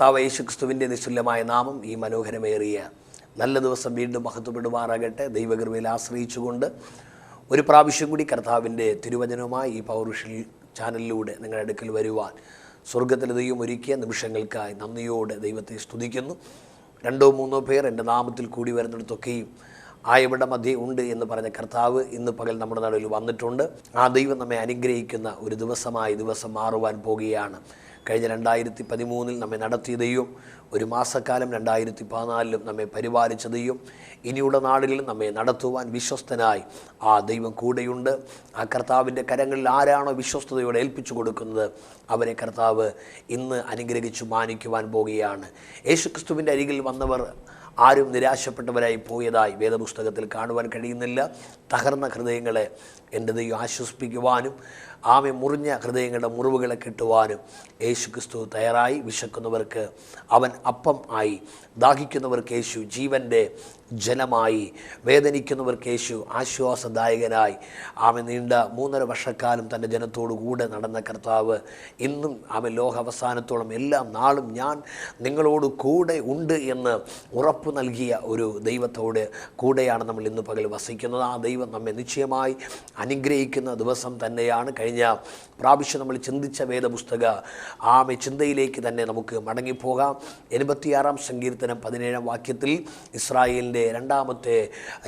കർത്താവ് യേശുക്രിസ്തുവിൻ്റെ നിസ്തുല്യമായ നാമം ഈ മനോഹരമേറിയ നല്ല ദിവസം വീണ്ടും മഹത്വപ്പെടുമാറാകട്ടെ. ദൈവകൃപയിൽ ആശ്രയിച്ചുകൊണ്ട് ഒരു പ്രാവശ്യം കൂടി കർത്താവിൻ്റെ തിരുവചനവുമായി ഈ പൗരുഷൽ ചാനലിലൂടെ നിങ്ങളുടെ അടുക്കൽ വരുവാൻ സ്വർഗത്തിലെ ദൈവം ഒരുക്കിയ നിമിഷങ്ങൾക്കായി നന്ദിയോടെ ദൈവത്തെ സ്തുതിക്കുന്നു. 2-3 പേർ എൻ്റെ നാമത്തിൽ കൂടി വരുന്നിടത്തൊക്കെയും ആയവിടെ മധ്യേ ഉണ്ട് എന്ന് പറഞ്ഞ കർത്താവ് ഇന്ന് പകൽ നമ്മുടെ നടുവിൽ വന്നിട്ടുണ്ട്. ആ ദൈവം നമ്മെ അനുഗ്രഹിക്കുന്ന ഒരു ദിവസമായി ദിവസം മാറുവാൻ പോകുകയാണ്. കഴിഞ്ഞ 2013 നമ്മെ നടത്തിയ ദൈവം ഒരു മാസക്കാലം 2014 നമ്മെ പരിപാലിച്ച ദൈവം ഇനിയുള്ള നാടുകളിൽ നമ്മെ നടത്തുവാൻ വിശ്വസ്തനായി ആ ദൈവം കൂടെയുണ്ട്. ആ കർത്താവിൻ്റെ കരങ്ങളിൽ ആരാണോ വിശ്വസ്തയോടെ ഏൽപ്പിച്ചു കൊടുക്കുന്നത് അവരെ കർത്താവ് ഇന്ന് അനുഗ്രഹിച്ചു മാനിക്കുവാൻ പോകുകയാണ്. യേശുക്രിസ്തുവിൻ്റെ അരികിൽ വന്നവർ ആരും നിരാശപ്പെട്ടവരായി പോയതായി വേദപുസ്തകത്തിൽ കാണുവാൻ കഴിയുന്നില്ല. തകർന്ന ഹൃദയങ്ങളെ എൻ്റെ ദൈവം ആശ്വസിപ്പിക്കുവാനും മുറിഞ്ഞ ഹൃദയങ്ങളുടെ മുറിവുകളെ കെട്ടുവാനും യേശുക്രിസ്തു തയ്യാറായി. വിശക്കുന്നവർക്ക് അവൻ അപ്പം ആയി, ദാഹിക്കുന്നവർക്ക് യേശു ജീവൻ്റെ ജലമായി, വേദനിക്കുന്നവർക്ക് യേശു ആശ്വാസദായകനായി. നീണ്ട 3.5 വർഷക്കാലം തൻ്റെ ജനത്തോടു കൂടെ നടന്ന കർത്താവ് ഇന്നും ലോകാവസാനത്തോളം എല്ലാ നാളും ഞാൻ നിങ്ങളോട് കൂടെ ഉണ്ട് എന്ന് ഉറപ്പ് നൽകിയ ഒരു ദൈവത്തോട് കൂടെയാണ് നമ്മൾ ഇന്ന് പകൽ വസിക്കുന്നത്. ആ ദൈവം നമ്മെ നിശ്ചയമായി അനുഗ്രഹിക്കുന്ന ദിവസം തന്നെയാണ്. കഴിഞ്ഞ പ്രാവശ്യം നമ്മൾ ചിന്തിച്ച വേദപുസ്തക ചിന്തയിലേക്ക് തന്നെ നമുക്ക് മടങ്ങിപ്പോകാം. 86-ാം സങ്കീർത്തനം 17-ാം വാക്യത്തിൽ ഇസ്രായേലിൻ്റെ 2ാമത്തെ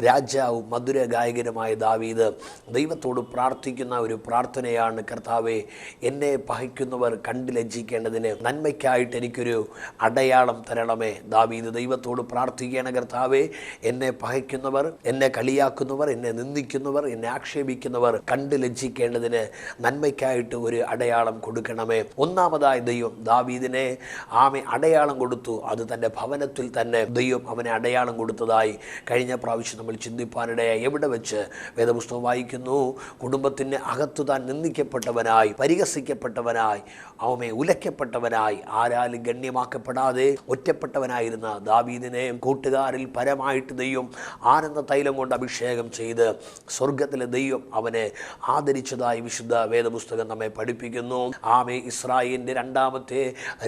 രാജാവ് മധുര ഗായകനുമായ ദാവീദ് ദൈവത്തോട് പ്രാർത്ഥിക്കുന്ന ഒരു പ്രാർത്ഥനയാണ്. കർത്താവേ, എന്നെ പകയ്ക്കുന്നവർ കണ്ട് ലജ്ജിക്കേണ്ടതിന് നന്മയ്ക്കായിട്ട് എനിക്കൊരു അടയാളം തരണമേ. ദാവീദ് ദൈവത്തോട് പ്രാർത്ഥിക്കുകയാണ്, കർത്താവേ, എന്നെ പകയ്ക്കുന്നവർ, എന്നെ കളിയാക്കുന്നവർ, എന്നെ നിന്ദിക്കുന്നവർ, എന്നെ ആക്ഷേപിക്കുന്നവർ കണ്ട് ലജ്ജിക്കേണ്ടതിന് നന്മയ്ക്കായിട്ട് ഒരു അടയാളം കൊടുക്കണമേ. ഒന്നാമതായി ദൈവം ദാവീദിനെ അടയാളം കൊടുത്തു. അത് തൻ്റെ ഭവനത്തിൽ തന്നെ ദൈവം അവനെ അടയാളം കൊടുത്തതായി കഴിഞ്ഞ പ്രാവശ്യം നമ്മൾ ചിന്തിപ്പാനിടയായി. എവിടെ വെച്ച് വേദപുസ്തകം വായിക്കുന്നു? കുടുംബത്തിന് അകത്തു താൻ നിന്ദിക്കപ്പെട്ടവനായി, പരിഹസിക്കപ്പെട്ടവനായി, ഉലയ്ക്കപ്പെട്ടവനായി, ആരാലും ഗണ്യമാക്കപ്പെടാതെ ഒറ്റപ്പെട്ടവനായിരുന്ന ദാവീദിനെ കൂട്ടുകാരിൽ പരമായിട്ട് ദൈവം ആനന്ദ തൈലം കൊണ്ട് അഭിഷേകം ചെയ്ത് സ്വർഗത്തിലെ ദൈവം അവനെ ആദരിച്ചതായി വിശുദ്ധ വേദപുസ്തകം നമ്മെ പഠിപ്പിക്കുന്നു. ഇസ്രായേലിൻ്റെ 2ാമത്തെ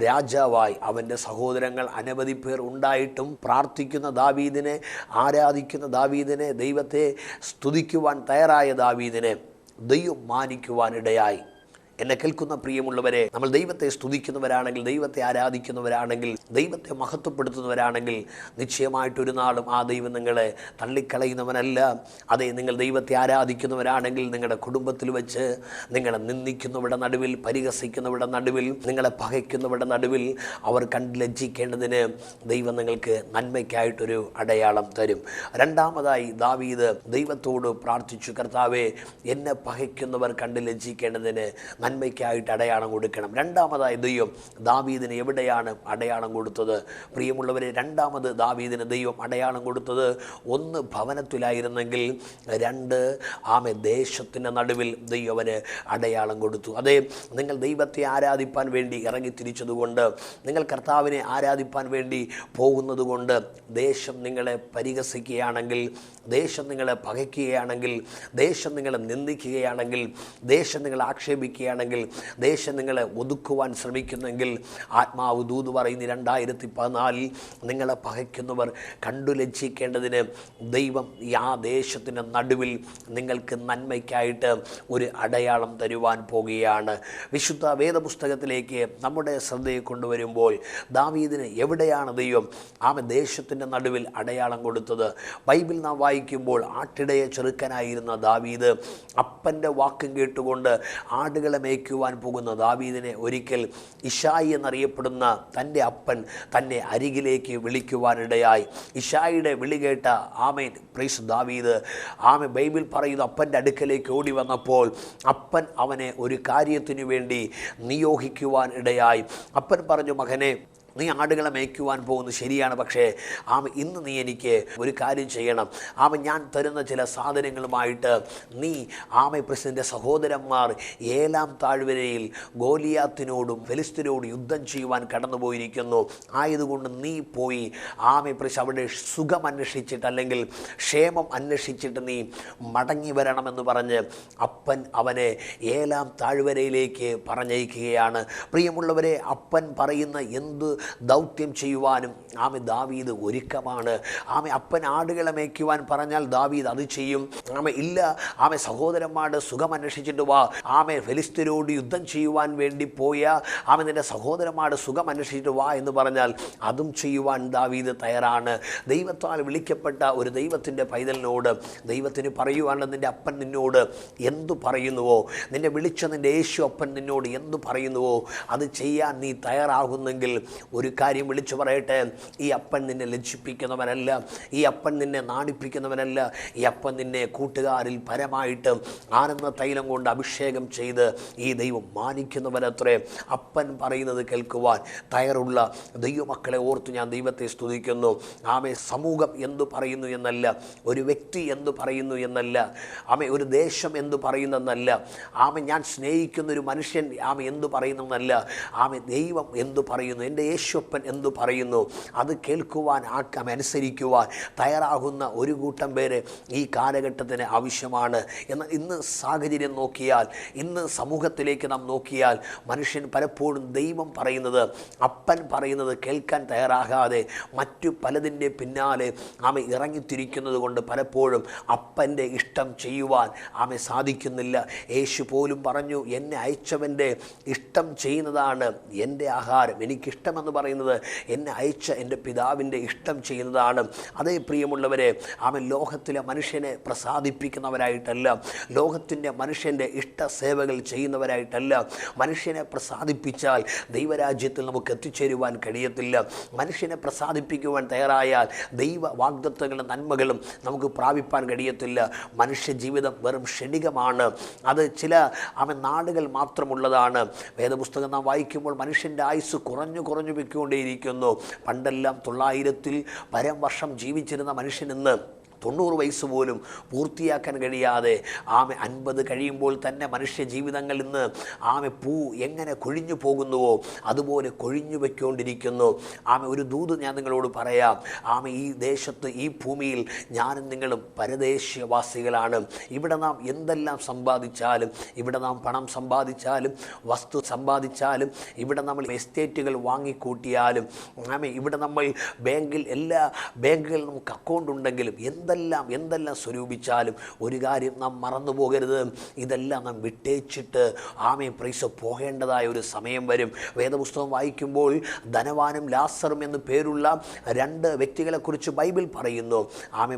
രാജാവായി അവൻ്റെ സഹോദരങ്ങൾ അനവധി പേർ ഉണ്ടായിട്ടും പ്രാർത്ഥിക്കുന്ന ദാവീദിനെ, ആരാധിക്കുന്ന ദാവീദിനെ, ദൈവത്തെ സ്തുതിക്കുവാൻ തയ്യാറായ ദാവീദിനെ ദൈവം മാനിക്കുവാനിടയായി. എന്നെ കേൾക്കുന്ന പ്രിയമുള്ളവരെ, നമ്മൾ ദൈവത്തെ സ്തുതിക്കുന്നവരാണെങ്കിൽ, ദൈവത്തെ ആരാധിക്കുന്നവരാണെങ്കിൽ, ദൈവത്തെ മഹത്വപ്പെടുത്തുന്നവരാണെങ്കിൽ നിശ്ചയമായിട്ടൊരു നാളും ആ ദൈവം നിങ്ങളെ തള്ളിക്കളയുന്നവനല്ല. അതേ, നിങ്ങൾ ദൈവത്തെ ആരാധിക്കുന്നവരാണെങ്കിൽ നിങ്ങളുടെ കുടുംബത്തിൽ വെച്ച് നിങ്ങളെ നിന്ദിക്കുന്നവരുടെ നടുവിൽ, പരിഹസിക്കുന്നവരുടെ നടുവിൽ, നിങ്ങളെ പകയ്ക്കുന്നവരുടെ നടുവിൽ അവർ കണ്ട് ലജ്ജിക്കേണ്ടതിന് ദൈവം നിങ്ങൾക്ക് നന്മയ്ക്കായിട്ടൊരു അടയാളം തരും. 2ാമതായി ദാവീദ് ദൈവത്തോട് പ്രാർത്ഥിച്ചു, കർത്താവേ, എന്നെ പകയ്ക്കുന്നവർ കണ്ട് ലജ്ജിക്കേണ്ടതിന് നന്മയ്ക്കായിട്ട് അടയാളം കൊടുക്കണം. 2ാമതായി ദൈവം ദാവീദിന് എവിടെയാണ് അടയാളം കൊടുത്തത്? പ്രിയമുള്ളവരെ, 2ാമത് ദാവീദിന് ദൈവം അടയാളം കൊടുത്തത് 1 ഭവനത്തിലായിരുന്നെങ്കിൽ 2 ദേശത്തിൻ്റെ നടുവിൽ ദൈവന് അടയാളം കൊടുത്തു. അതേ, നിങ്ങൾ ദൈവത്തെ ആരാധിപ്പാൻ വേണ്ടി ഇറങ്ങിത്തിരിച്ചതുകൊണ്ട്, നിങ്ങൾ കർത്താവിനെ ആരാധിപ്പാൻ വേണ്ടി പോകുന്നത് കൊണ്ട് ദേശം നിങ്ങളെ പരിഹസിക്കുകയാണെങ്കിൽ, ദേശം നിങ്ങളെ പകയ്ക്കുകയാണെങ്കിൽ, ദേശം നിങ്ങളെ നിന്ദിക്കുകയാണെങ്കിൽ, ദേശം നിങ്ങളെ ആക്ഷേപിക്കുകയാണെങ്കിൽ, ദേശം നിങ്ങളെ ഒതുക്കുവാൻ ശ്രമിക്കുന്നെങ്കിൽ ആത്മാവ് ദൂത് പറയുന്ന 2014 നിങ്ങളെ പകയ്ക്കുന്നവർ കണ്ടു ലജ്ജിക്കേണ്ടതിന് ദൈവം ആ ദേശത്തിൻ്റെ നടുവിൽ നിങ്ങൾക്ക് നന്മയ്ക്കായിട്ട് ഒരു അടയാളം തരുവാൻ പോകുകയാണ്. വിശുദ്ധ വേദപുസ്തകത്തിലേക്ക് നമ്മുടെ ശ്രദ്ധയെ കൊണ്ടുവരുമ്പോൾ ദാവീദിന് എവിടെയാണ് ദൈവം ദേശത്തിൻ്റെ നടുവിൽ അടയാളം കൊടുത്തത്? ബൈബിൾ നാം വായിക്കുമ്പോൾ ആട്ടിടയെ ചെറുക്കനായിരുന്ന ദാവീദ് അപ്പൻ്റെ വാക്കും കേട്ടുകൊണ്ട് ആടുകളെ മേയ്ക്കുവാൻ പോകുന്ന ദാവീദിനെ ഒരിക്കൽ ഇശായി എന്നറിയപ്പെടുന്ന തൻ്റെ അപ്പൻ തന്നെ അരികിലേക്ക് വിളിക്കുവാനിടയായി. ഇശായിയുടെ വിളി കേട്ട പ്രൈസ് ദാവീദ് ബൈബിൾ പറയുന്ന അപ്പൻ്റെ അടുക്കലേക്ക് ഓടി വന്നപ്പോൾ അപ്പൻ അവനെ ഒരു കാര്യത്തിനു വേണ്ടി നിയോഗിക്കുവാൻ ഇടയായി. അപ്പൻ പറഞ്ഞു, മകനെ, നീ ആടുകളെ മേയ്ക്കുവാൻ പോകുന്നത് ശരിയാണ്, പക്ഷേ ഇന്ന് നീ എനിക്ക് ഒരു കാര്യം ചെയ്യണം. ഞാൻ തരുന്ന ചില സാധനങ്ങളുമായിട്ട് നീ പ്രസിഡൻ്റെ സഹോദരന്മാർ ഏലാം താഴ്വരയിൽ ഗോലിയാത്തിനോടും ഫെലിസ്തീനോടും യുദ്ധം ചെയ്യുവാൻ കടന്നുപോയിരിക്കുന്നു. ആയതുകൊണ്ട് നീ പോയി അവിടെ സുഖം അന്വേഷിച്ചിട്ട്, അല്ലെങ്കിൽ ക്ഷേമം അന്വേഷിച്ചിട്ട് നീ മടങ്ങി വരണമെന്ന് പറഞ്ഞ് അപ്പൻ അവനെ ഏലാം താഴ്വരയിലേക്ക് പറഞ്ഞയക്കുകയാണ്. പ്രിയമുള്ളവരെ, അപ്പൻ പറയുന്ന എന്ത് ദൗത്യം ചെയ്യുവാനും ദാവീദ് ഒരുക്കമാണ്. അപ്പൻ ആടുകളെ മേയ്ക്കുവാൻ പറഞ്ഞാൽ ദാവീദ് അത് ചെയ്യും. ഇല്ല സഹോദരന്മാരുടെ സുഖം അന്വേഷിച്ചിട്ട് വാ, ഫെലിസ്ത്യരോട് യുദ്ധം ചെയ്യുവാൻ വേണ്ടി പോയ നിന്റെ സഹോദരന്മാരുടെ സുഖം അന്വേഷിച്ചിട്ട് വാ എന്ന് പറഞ്ഞാൽ അതും ചെയ്യുവാൻ ദാവീദ് തയ്യാറാണ്. ദൈവത്താൽ വിളിക്കപ്പെട്ട ഒരു ദൈവത്തിൻ്റെ പൈതലിനോട് ദൈവത്തിന് പറയുവാനുള്ള നിൻ്റെ അപ്പൻ നിന്നോട് എന്തു പറയുന്നുവോ, നിന്നെ വിളിച്ച നിൻ്റെ യേശു അപ്പൻ നിന്നോട് എന്തു പറയുന്നുവോ അത് ചെയ്യാൻ നീ തയ്യാറാകുന്നെങ്കിൽ ഒരു കാര്യം വിളിച്ചു പറയട്ടെ, ഈ അപ്പൻ നിന്നെ ലജ്ജിപ്പിക്കുന്നവനല്ല, ഈ അപ്പൻ നിന്നെ നാണിപ്പിക്കുന്നവനല്ല, ഈ അപ്പൻ നിന്നെ കൂട്ടുകാരിൽ പരമായിട്ട് ആനന്ദ തൈലം കൊണ്ട് അഭിഷേകം ചെയ്ത് ഈ ദൈവം മാനിക്കുന്നവനത്രേ. അപ്പൻ പറയുന്നത് കേൾക്കുവാൻ തയ്യാറുള്ള ദൈവമക്കളെ ഓർത്ത് ഞാൻ ദൈവത്തെ സ്തുതിക്കുന്നു. സമൂഹം എന്തു പറയുന്നു എന്നല്ല, ഒരു വ്യക്തി എന്തു പറയുന്നു എന്നല്ല, ഒരു ദേശം എന്തു പറയുന്നെന്നല്ല, ഞാൻ സ്നേഹിക്കുന്ന ഒരു മനുഷ്യൻ എന്തു പറയുന്നതെന്നല്ല, ദൈവം എന്തു പറയുന്നു, എൻ്റെ യേശുപ്പൻ എന്തു പറയുന്നു അത് കേൾക്കുവാൻ അനുസരിക്കുവാൻ തയ്യാറാകുന്ന ഒരു കൂട്ടം പേര് ഈ കാലഘട്ടത്തിന് ആവശ്യമാണ്. എന്നാൽ ഇന്ന് സാഹചര്യം നോക്കിയാൽ, ഇന്ന് സമൂഹത്തിലേക്ക് നാം നോക്കിയാൽ മനുഷ്യൻ പലപ്പോഴും ദൈവം പറയുന്നത്, അപ്പൻ പറയുന്നത് കേൾക്കാൻ തയ്യാറാകാതെ മറ്റു പലതിൻ്റെ പിന്നാലെ ഇറങ്ങിത്തിരിക്കുന്നത് കൊണ്ട് പലപ്പോഴും അപ്പൻ്റെ ഇഷ്ടം ചെയ്യുവാൻ സാധിക്കുന്നില്ല. യേശു പോലും പറഞ്ഞു, എന്നെ അയച്ചവൻ്റെ ഇഷ്ടം ചെയ്യുന്നതാണ് എൻ്റെ ആഹാരം. എനിക്കിഷ്ടമെന്ന് പറയുന്നത് എന്നെ അയച്ച എൻ്റെ പിതാവിൻ്റെ ഇഷ്ടം ചെയ്യുന്നതാണ്. അതേ പ്രിയമുള്ളവരെ, ലോകത്തിലെ മനുഷ്യനെ പ്രസാദിപ്പിക്കുന്നവരായിട്ടല്ല, ലോകത്തിൻ്റെ മനുഷ്യൻ്റെ ഇഷ്ടസേവകൾ ചെയ്യുന്നവരായിട്ടല്ല. മനുഷ്യനെ പ്രസാദിപ്പിച്ചാൽ ദൈവരാജ്യത്തിൽ നമുക്ക് എത്തിച്ചേരുവാൻ കഴിയത്തില്ല. മനുഷ്യനെ പ്രസാദിപ്പിക്കുവാൻ തയ്യാറായാൽ ദൈവ വാഗ്ദത്തങ്ങളും നന്മകളും നമുക്ക് പ്രാപിപ്പാൻ കഴിയത്തില്ല. മനുഷ്യ ജീവിതം വെറും ക്ഷണികമാണ്, അത് ചില നാടുകൾ മാത്രമുള്ളതാണ്. വേദപുസ്തകം നാം വായിക്കുമ്പോൾ മനുഷ്യൻ്റെ ആയുസ് കുറഞ്ഞു പൊയ്ക്കൊണ്ടേയിരിക്കുന്നു. പണ്ടെല്ലാം 900-ൽ പരം വർഷം ജീവിച്ചിരുന്ന മനുഷ്യൻ ഇന്ന് 90 വയസ്സ് പോലും പൂർത്തിയാക്കാൻ കഴിയാതെ 50 കഴിയുമ്പോൾ തന്നെ മനുഷ്യ ജീവിതങ്ങൾ ഇന്ന് പൂ എങ്ങനെ കൊഴിഞ്ഞു പോകുന്നുവോ അതുപോലെ കൊഴിഞ്ഞു വയ്ക്കൊണ്ടിരിക്കുന്നു. ഒരു ദൂത് ഞാൻ നിങ്ങളോട് പറയാം. ഈ ദേശത്ത്, ഈ ഭൂമിയിൽ ഞാനും നിങ്ങളും പരദേശവാസികളാണ്. ഇവിടെ നാം എന്തെല്ലാം സമ്പാദിച്ചാലും, ഇവിടെ നാം പണം സമ്പാദിച്ചാലും, വസ്തു സമ്പാദിച്ചാലും, ഇവിടെ നമ്മൾ എസ്റ്റേറ്റുകൾ വാങ്ങിക്കൂട്ടിയാലും, ഇവിടെ നമ്മൾ എല്ലാ ബാങ്കുകളിൽ നമുക്ക് അക്കൗണ്ട് ഉണ്ടെങ്കിലും എന്തെല്ലാം സ്വരൂപിച്ചാലും ഒരു കാര്യം നാം മറന്നു പോകരുത്, ഇതെല്ലാം നാം വിട്ടേച്ചിട്ട് പ്രൈസ് പോകേണ്ടതായ ഒരു സമയം വരും. വേദപുസ്തകം വായിക്കുമ്പോൾ ധനവാനും ലാസറും എന്ന് പേരുള്ള 2 വ്യക്തികളെക്കുറിച്ച് ബൈബിൾ പറയുന്നു.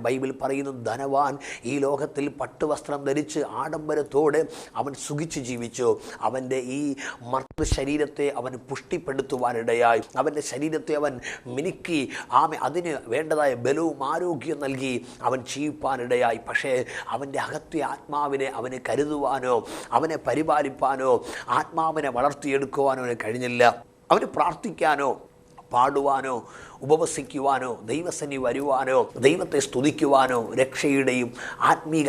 ബൈബിൾ പറയുന്നു, ധനവാൻ ഈ ലോകത്തിൽ പട്ടുവസ്ത്രം ധരിച്ച് ആഡംബരത്തോടെ അവൻ സുഖിച്ച് ജീവിച്ചു. അവൻ്റെ ഈ മർത്ത ശരീരത്തെ അവൻ പുഷ്ടിപ്പെടുത്തുവാനിടയായി, അവൻ്റെ ശരീരത്തെ അവൻ മിനുക്കി അതിന് വേണ്ടതായ ബലവും ആരോഗ്യം നൽകി അവൻ ജീവിപ്പാനിടയായി. പക്ഷേ അവൻ്റെ അകത്തെ ആത്മാവിനെ അവന് കരുതുവാനോ അവനെ പരിപാലിപ്പാനോ ആത്മാവിനെ വളർത്തിയെടുക്കുവാനോ അവന് കഴിഞ്ഞില്ല. അവന് പ്രാർത്ഥിക്കാനോ പാടുവാനോ ഉപവസിക്കുവാനോ ദൈവസന്നി വരുവാനോ ദൈവത്തെ സ്തുതിക്കുവാനോ രക്ഷയുടെയും ആത്മീക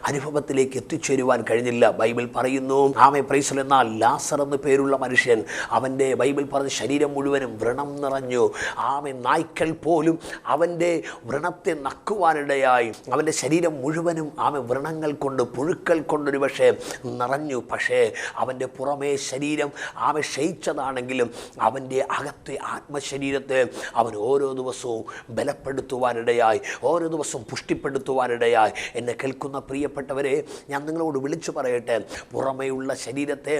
അനുഭവത്തിലേക്ക് എത്തിച്ചേരുവാൻ കഴിഞ്ഞില്ല. ബൈബിൾ പറയുന്നു, പ്രൈസ് എന്നാൽ ലാസർ എന്ന് പേരുള്ള മനുഷ്യൻ, അവൻ്റെ ബൈബിൾ പറഞ്ഞ ശരീരം മുഴുവനും വ്രണം നിറഞ്ഞു. നായ്ക്കൾ പോലും അവൻ്റെ വ്രണത്തെ നക്കുവാനിടയായി. അവൻ്റെ ശരീരം മുഴുവനും വ്രണങ്ങൾ കൊണ്ട്, പുഴുക്കൾ കൊണ്ടൊരു പക്ഷേ നിറഞ്ഞു. പക്ഷേ അവൻ്റെ പുറമേ ശരീരം ക്ഷയിച്ചതാണെങ്കിലും അവൻ്റെ അകത്തെ ആത്മശരീരത്തെ അവൻ ഓരോ ദിവസവും ബലപ്പെടുത്തുവാനിടയായി, ഓരോ ദിവസവും പുഷ്ടിപ്പെടുത്തുവാനിടയായി. എന്നെ കേൾക്കുന്ന പ്രിയപ്പെട്ടവരെ, ഞാൻ നിങ്ങളോട് വിളിച്ചു പറയട്ടെ, പുറമേയുള്ള ശരീരത്തെ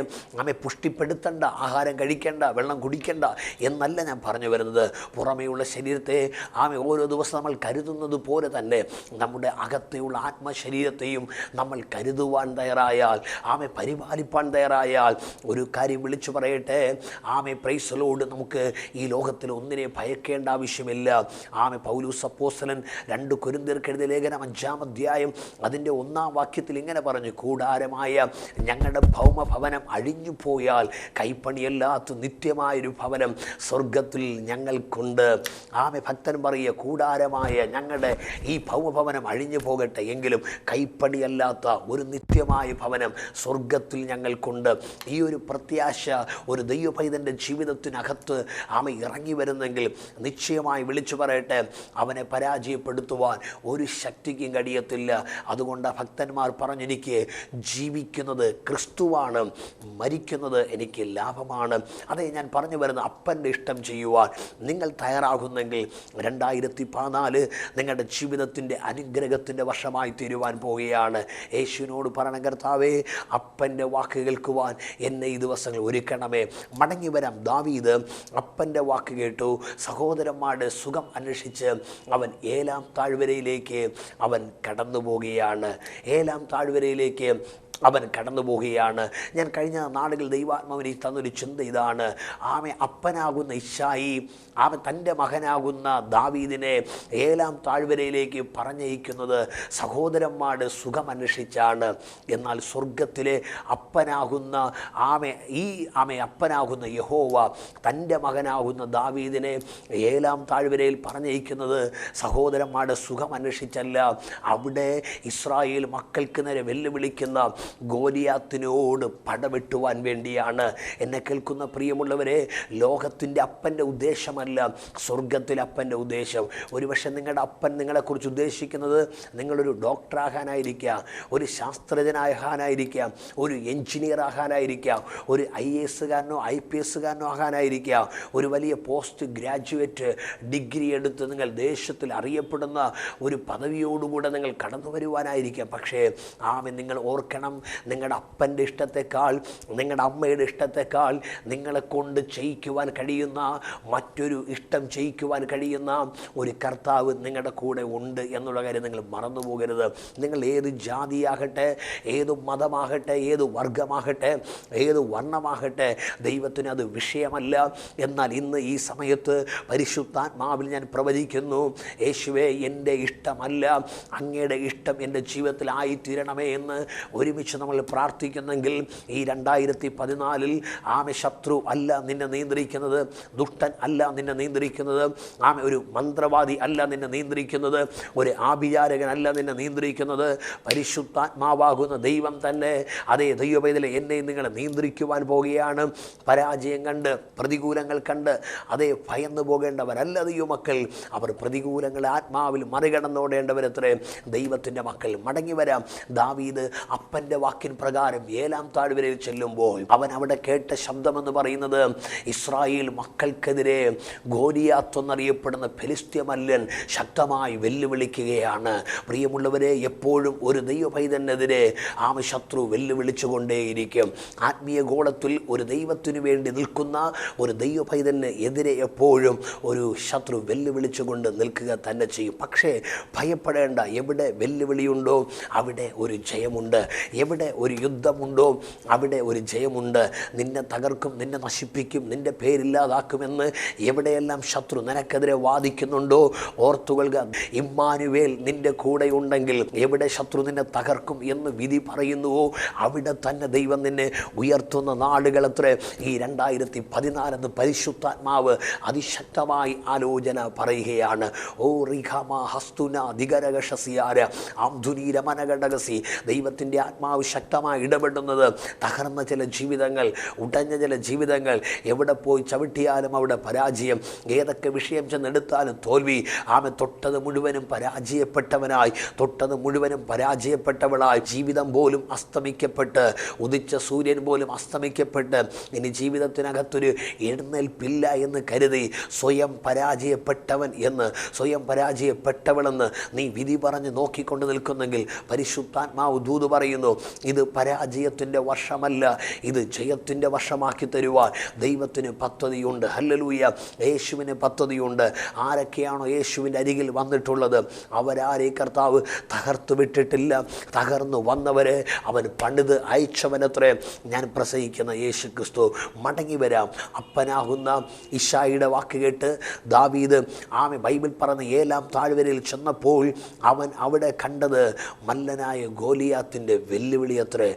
പുഷ്ടിപ്പെടുത്തേണ്ട, ആഹാരം കഴിക്കേണ്ട, വെള്ളം കുടിക്കേണ്ട എന്നല്ല ഞാൻ പറഞ്ഞു വരുന്നത്. പുറമേയുള്ള ശരീരത്തെ ഓരോ ദിവസം നമ്മൾ കരുതുന്നത് പോലെ തന്നെ നമ്മുടെ അകത്തെയുള്ള ആത്മശരീരത്തെയും നമ്മൾ കരുതുവാൻ തയ്യാറായാൽ, പരിപാലിപ്പാൻ തയ്യാറായാൽ, ഒരു കാര്യം വിളിച്ചു പറയട്ടെ, പ്രൈസ് ലോർഡ്, നമുക്ക് ഈ ലോകത്തിൽ ഒന്നിനെ ഭയക്കേണ്ട ആവശ്യമില്ല. പൗലോസ് അപ്പോസ്തലൻ 2 കൊരിന്ത്യർക്ക് എഴുതിയ ലേഖനം 5-ാം അധ്യായം അതിൻ്റെ 1-ാം വാക്യത്തിൽ ഇങ്ങനെ പറഞ്ഞു, കൂടാരമായ ഞങ്ങളുടെ ഭൗമഭവനം അഴിഞ്ഞു പോയാൽ കൈപ്പണിയല്ലാത്ത നിത്യമായൊരു ഭവനം സ്വർഗത്തിൽ ഞങ്ങൾക്കുണ്ട്. ഭക്തൻ പറയുക, കൂടാരമായ ഞങ്ങളുടെ ഈ ഭൗമഭവനം അഴിഞ്ഞു പോകട്ടെ, എങ്കിലും കൈപ്പണിയല്ലാത്ത ഒരു നിത്യമായ ഭവനം സ്വർഗത്തിൽ ഞങ്ങൾക്കുണ്ട്. ഈ ഒരു പ്രത്യാശ ഒരു ദൈവപൈതൻ്റെ ജീവിതത്തിനകത്ത് ഇറങ്ങി വരുന്നെങ്കിൽ ഉണ്ടെങ്കിൽ നിശ്ചയമായി വിളിച്ചു പറയട്ടെ, അവനെ പരാജയപ്പെടുത്തുവാൻ ഒരു ശക്തിക്കും കഴിയത്തില്ല. അതുകൊണ്ട് ഭക്തന്മാർ പറഞ്ഞെനിക്ക് ജീവിക്കുന്നത് ക്രിസ്തുവാണ്, മരിക്കുന്നത് എനിക്ക് ലാഭമാണ്. അതേ ഞാൻ പറഞ്ഞു വരുന്ന അപ്പൻ്റെ ഇഷ്ടം ചെയ്യുവാൻ നിങ്ങൾ തയ്യാറാകുന്നെങ്കിൽ 2014 നിങ്ങളുടെ ജീവിതത്തിൻ്റെ അനുഗ്രഹത്തിൻ്റെ വർഷമായി തീരുവാൻ പോവുകയാണ്. യേശുവിനോട് പറയണം, കർത്താവേ അപ്പൻ്റെ വാക്ക് കേൾക്കുവാൻ എന്നെ ഈ ദിവസങ്ങൾ ഒരുക്കണമേ. മടങ്ങി വരാം. ദാവീദ് അപ്പൻ്റെ വാക്ക് കേട്ടു. സഹോദരന്മാരുടെ സുഖം അന്വേഷിച്ച് അവൻ ഏലാം താഴ്വരയിലേക്ക് അവൻ കടന്നു പോവുകയാണ്. ഏലാം താഴ്വരയിലേക്ക് അവൻ കടന്നു പോവുകയാണ്. ഞാൻ കഴിഞ്ഞ നാളുകൾ ദൈവാത്മാവിന് തന്നൊരു ചിന്ത ഇതാണ്. ആമെ അപ്പനാകുന്ന ഇശായി അവൻ തൻ്റെ മകനാകുന്ന ദാവീദിനെ ഏലാം താഴ്വരയിലേക്ക് പറഞ്ഞയക്കുന്നത് സഹോദരന്മാരുടെ സുഖം അന്വേഷിച്ചാണ്. എന്നാൽ സ്വർഗത്തിലെ അപ്പനാകുന്ന അപ്പനാകുന്ന യഹോവ തൻ്റെ മകനാകുന്ന ദാവീദിനെ ഏലാം താഴ്വരയിൽ പറഞ്ഞയക്കുന്നത് സഹോദരന്മാരുടെ സുഖം അന്വേഷിച്ചല്ല. അവിടെ ഇസ്രായേൽ മക്കൾക്ക് നേരെ വെല്ലുവിളിക്കുന്ന ഗോലിയാത്തിനോട് പടവെട്ടുവാൻ വേണ്ടിയാണ്. എന്നെ കേൾക്കുന്ന പ്രിയമുള്ളവരെ, ലോകത്തിൻ്റെ അപ്പൻ്റെ ഉദ്ദേശമല്ല സ്വർഗത്തിലെ അപ്പൻ്റെ ഉദ്ദേശം. ഒരുപക്ഷെ നിങ്ങളുടെ അപ്പൻ നിങ്ങളെക്കുറിച്ച് ഉദ്ദേശിക്കുന്നത് നിങ്ങളൊരു ഡോക്ടറാകാനായിരിക്കാം, ഒരു ശാസ്ത്രജ്ഞനാകാനായിരിക്കാം, ഒരു എൻജിനീയർ ആകാനായിരിക്കാം, ഒരു IAS-കാരനോ IPS-കാരനോ ആകാനായിരിക്കാം, ഒരു വലിയ പോസ്റ്റ് ഗ്രാജുവേറ്റ് ഡിഗ്രി എടുത്ത് നിങ്ങൾ ദേശത്തിൽ അറിയപ്പെടുന്ന ഒരു പദവിയോടുകൂടെ നിങ്ങൾ കടന്നു വരുവാനായിരിക്കാം. പക്ഷേ നിങ്ങൾ ഓർക്കണം, നിങ്ങളുടെ അപ്പൻ്റെ ഇഷ്ടത്തെക്കാൾ നിങ്ങളുടെ അമ്മയുടെ ഇഷ്ടത്തെക്കാൾ നിങ്ങളെ കൊണ്ട് ചെയ്യിക്കുവാൻ കഴിയുന്ന മറ്റൊരു ഇഷ്ടം ചെയ്യിക്കുവാൻ കഴിയുന്ന ഒരു കർത്താവ് നിങ്ങളുടെ കൂടെ ഉണ്ട് എന്നുള്ള കാര്യം നിങ്ങൾ മറന്നു പോകരുത്. നിങ്ങൾ ഏത് ജാതിയാകട്ടെ, ഏത് മതമാകട്ടെ, ഏത് വർഗമാകട്ടെ, ഏത് വർണ്ണമാകട്ടെ, ദൈവത്തിന് അത് വിഷയമല്ല. എന്നാൽ ഇന്ന് ഈ സമയത്ത് പരിശുദ്ധാത്മാവിൽ ഞാൻ പ്രവചിക്കുന്നു, യേശുവേ എൻ്റെ ഇഷ്ടമല്ല, അങ്ങയുടെ ഇഷ്ടം എൻ്റെ ജീവിതത്തിൽ ആയിത്തീരണമേ എന്ന് ഒരുമിച്ച് നമ്മൾ പ്രാർത്ഥിക്കുന്നെങ്കിൽ ഈ 2014 ശത്രു അല്ല നിന്നെ നിയന്ത്രിക്കുന്നത്, ദുഷ്ടൻ അല്ല നിന്നെ നിയന്ത്രിക്കുന്നത്, ഒരു മന്ത്രവാദി അല്ല നിന്നെ നിയന്ത്രിക്കുന്നത്, ഒരു ആഭിചാരകനല്ല നിന്നെ നിയന്ത്രിക്കുന്നത്, പരിശുദ്ധാത്മാവാകുന്ന ദൈവം തന്നെ അതേ ദൈവപൈതലെ എന്നെ നിങ്ങളെ നിയന്ത്രിക്കുവാൻ പോവുകയാണ്. പരാജയം കണ്ട് പ്രതികൂലങ്ങൾ കണ്ട് അതേ ഭയന്നു പോകേണ്ടവരല്ല ദൈവമക്കൾ. അവർ പ്രതികൂലങ്ങളെ ആത്മാവിൽ മറികടന്നോടേണ്ടവരത്രേ ദൈവത്തിൻ്റെ മക്കൾ. മടങ്ങി വരാം. ദാവീദ് അപ്പൻ്റെ വാക്കിൻ പ്രകാരം ഏലാം താഴ്വരയിൽ ചെല്ലുമ്പോൾ അവൻ അവിടെ കേട്ട ശബ്ദമെന്ന് പറയുന്നത് ഇസ്രായേൽ മക്കൾക്കെതിരെ ഗോലിയാത്ത് എന്നറിയപ്പെടുന്ന ഫെലിസ്ത്യ മല്ലൻ ശക്തമായി വെല്ലുവിളിക്കുകയാണ്. പ്രിയമുള്ളവരെ, എപ്പോഴും ഒരു ദൈവപൈതനെതിരെ ശത്രു വെല്ലുവിളിച്ചുകൊണ്ടേയിരിക്കും. ആത്മീയ ഗോളത്തിൽ ഒരു ദൈവത്തിനു വേണ്ടി നിൽക്കുന്ന ഒരു ദൈവപൈതന് എതിരെ എപ്പോഴും ഒരു ശത്രു വെല്ലുവിളിച്ചുകൊണ്ട് നിൽക്കുക തന്നെ ചെയ്യും. പക്ഷേ ഭയപ്പെടേണ്ട. എവിടെ വെല്ലുവിളിയുണ്ടോ അവിടെ ഒരു ജയമുണ്ട്. എവിടെ ഒരു യുദ്ധമുണ്ടോ അവിടെ ഒരു ജയമുണ്ട്. നിന്നെ തകർക്കും, നിന്നെ നശിപ്പിക്കും, നിന്റെ പേരില്ലാതാക്കുമെന്ന് എവിടെയെല്ലാം ശത്രു നിനക്കെതിരെ വാദിക്കുന്നുണ്ടോ ഓർത്തുകൊള്ളുക, ഇമ്മാനുവേൽ നിന്റെ കൂടെ ഉണ്ടെങ്കിൽ. എവിടെ ശത്രു നിന്നെ തകർക്കും എന്ന് വിധി പറയുന്നുവോ അവിടെ തന്നെ ദൈവം നിന്നെ ഉയർത്തുന്ന നാടുകളത്രേ ഈ 2014 പരിശുദ്ധാത്മാവ് അതിശക്തമായി ആലോചന പറയുകയാണ്. ഓ റിഖമ ഹസ്തുന ദിഗരകശസിയാര ആംധുനീര മനഘടകസി. ദൈവത്തിൻ്റെ ആത്മാവ് ശക്തമായി ഇടപെടുന്നത് തകർന്ന ചില ജീവിതങ്ങൾ, ഉടഞ്ഞ ചില ജീവിതങ്ങൾ, എവിടെ പോയി ചവിട്ടിയാലും അവിടെ പരാജയം, ഏതൊക്കെ വിഷയം ചെന്നെടുത്താലും തോൽവി. തൊട്ടത് മുഴുവനും പരാജയപ്പെട്ടവനായി, തൊട്ടത് മുഴുവനും പരാജയപ്പെട്ടവളായി, ജീവിതം പോലും അസ്തമിക്കപ്പെട്ട്, ഉദിച്ച സൂര്യൻ പോലും അസ്തമിക്കപ്പെട്ട് ഇനി ജീവിതത്തിനകത്തൊരു എഴുന്നേൽപ്പില്ല എന്ന് കരുതി സ്വയം പരാജയപ്പെട്ടവൻ എന്ന്, സ്വയം പരാജയപ്പെട്ടവളെന്ന് നീ വിധി പറഞ്ഞ് നോക്കിക്കൊണ്ട് നിൽക്കുന്നെങ്കിൽ പരിശുദ്ധാത്മാവ് ദൂത് പറയുന്നു, ഇത് പരാജയത്തിൻ്റെ വർഷമല്ല, ഇത് ജയത്തിൻ്റെ വർഷമാക്കി തരുവാൻ ദൈവത്തിന് പദ്ധതിയുണ്ട്. ഹല്ലേലൂയ. യേശുവിന് പദ്ധതിയുണ്ട്. ആരൊക്കെയാണോ യേശുവിൻ്റെ അരികിൽ വന്നിട്ടുള്ളത് അവരാരെ കർത്താവ് തകർത്തു വിട്ടിട്ടില്ല. തകർന്നു വന്നവരെ അവൻ പണിത് അയച്ചവനത്രേ ഞാൻ പ്രസംഗിക്കുന്ന യേശു ക്രിസ്തു. മടങ്ങി വരാം. അപ്പനാകുന്ന ഇശായിയുടെ വാക്ക് കേട്ട് ദാവീദ് ബൈബിൾ പറഞ്ഞ ഏലാം താഴ്വരയിൽ ചെന്നപ്പോൾ അവൻ അവിടെ കണ്ടത് മല്ലനായ ഗോലിയാത്തിൻ്റെ വെല്ലുവിളി വെല്ലുവിളി അത്രേ.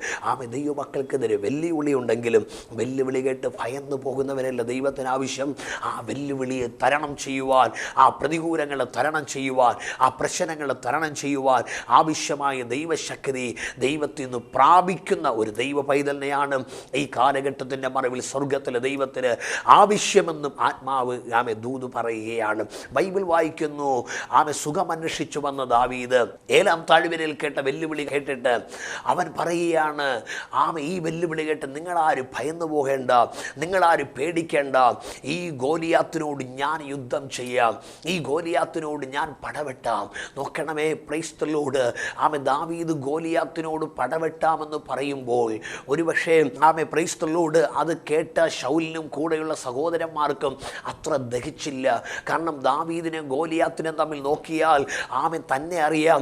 ദൈവമക്കൾക്കെതിരെ വെല്ലുവിളി ഉണ്ടെങ്കിലും വെല്ലുവിളി കേട്ട് ഭയന്നു പോകുന്നവരല്ല ദൈവത്തിന് ആവശ്യം. ആ വെല്ലുവിളിയെ തരണം ചെയ്യുവാൻ, ആ പ്രതികൂലങ്ങളെ തരണം ചെയ്യുവാൻ, ആ പ്രശ്നങ്ങളെ തരണം ചെയ്യുവാൻ ആവശ്യമായ ദൈവശക്തി ദൈവത്തിൽ നിന്ന് പ്രാപിക്കുന്ന ഒരു ദൈവ പൈതലിനെയാണ് ഈ കാലഘട്ടത്തിൻ്റെ മറവിൽ സ്വർഗത്തിലെ ദൈവത്തിന് ആവശ്യമെന്നും ആത്മാവ് ദൂത് പറയുകയാണ്. ബൈബിൾ വായിക്കുന്നു, സുഖമന്വേഷിച്ചു വന്ന ദാവീദ് ഏലാം താഴ്വരയിൽ കേട്ട വെല്ലുവിളി കേട്ടിട്ട് അവൻ പറയുകയാണ്, ഈ വെല്ലുവിളി കേട്ട് നിങ്ങളാരും ഭയന്നു പോകേണ്ട, നിങ്ങളാരും പേടിക്കേണ്ട. ഈ ഗോലിയാത്തിനോട് ഞാൻ യുദ്ധം ചെയ്യാം, ഈ ഗോലിയാത്തിനോട് ഞാൻ പടവെട്ടാം. നോക്കണമേ, പ്രൈസ് ദി ലോർഡ്. ദാവീദ് ഗോലിയാത്തിനോട് പടവെട്ടാമെന്ന് പറയുമ്പോൾ ഒരുപക്ഷെ പ്രൈസ് ദി ലോർഡ് അത് കേട്ട ശൗലിനും കൂടെയുള്ള സഹോദരന്മാർക്കും അത്ര ദഹിച്ചില്ല. കാരണം ദാവീദിനെ ഗോലിയാത്തിനെ തമ്മിൽ നോക്കിയാൽ തന്നെ അറിയാം,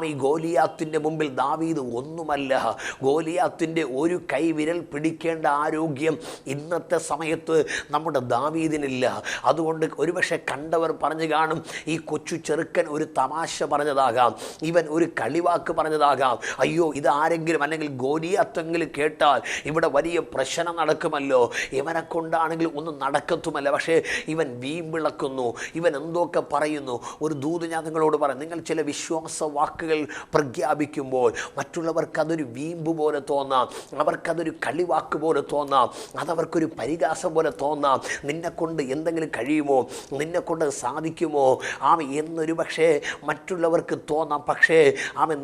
ഈ ഗോലിയാത്തിൻ്റെ മുമ്പിൽ ദാവീദ് ഒന്നുമല്ല. ഗോലിയാത്തിൻ്റെ ഒരു കൈവിരൽ പിടിക്കേണ്ട ആരോഗ്യം ഇന്നത്തെ സമയത്ത് നമ്മുടെ ദാവീദിനില്ല. അതുകൊണ്ട് ഒരുപക്ഷെ കണ്ടവർ പറഞ്ഞു കാണും, ഈ കൊച്ചു ചെറുക്കൻ ഒരു തമാശ പറഞ്ഞതാകാം, ഇവൻ ഒരു കളിവാക്ക് പറഞ്ഞതാകാം. അയ്യോ, ഇതാരെങ്കിലും അല്ലെങ്കിൽ ഗോലിയാത്തെങ്കിലും കേട്ടാൽ ഇവിടെ വലിയ പ്രശ്നം നടക്കുമല്ലോ, ഇവനെ കൊണ്ടാണെങ്കിൽ ഒന്നും നടക്കത്തുമല്ല. പക്ഷേ ഇവൻ വീമ്പിളക്കുന്നു, ഇവൻ എന്തൊക്കെ പറയുന്നു. ഒരു ദൂത് ഞാൻ നിങ്ങളോട് പറയാം, നിങ്ങൾ ചില വിശ്വാസ വാക്കുകൾ പ്രഖ്യാപിക്കുമ്പോൾ മറ്റുള്ളവർക്കതൊരു വീമ്പ് പോലെ തോന്നാം, അവർക്കതൊരു കളിവാക്ക് പോലെ തോന്നാം, അതവർക്കൊരു പരിഹാസം പോലെ തോന്നാം. നിന്നെക്കൊണ്ട് എന്തെങ്കിലും കഴിയുമോ, നിന്നെക്കൊണ്ട് സാധിക്കുമോ എന്നൊരു പക്ഷേ മറ്റുള്ളവർക്ക് തോന്നാം. പക്ഷേ